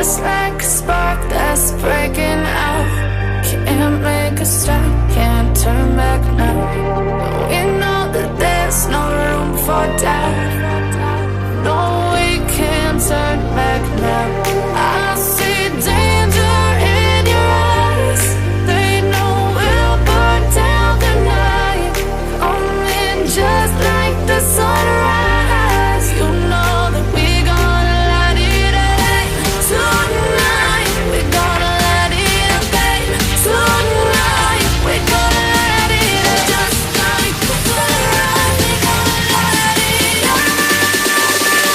just like a spark that's breaking out. Can't make a stop, can't turn back now. We know that there's no room for doubt. No, we can't turn back now. I see danger in your eyes. They know we'll burn down the night. Coming just like the sunrise. You know that we gonna light it up tonight. We gonna light it up, babe. Tonight we gonna light it up just like the sunrise. We gonna light it up now.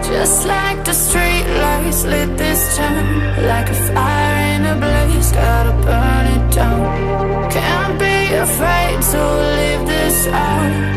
Just like the street lights lit this town, like a fire in a blaze, gotta burn it down. Can't be afraid to leave this out.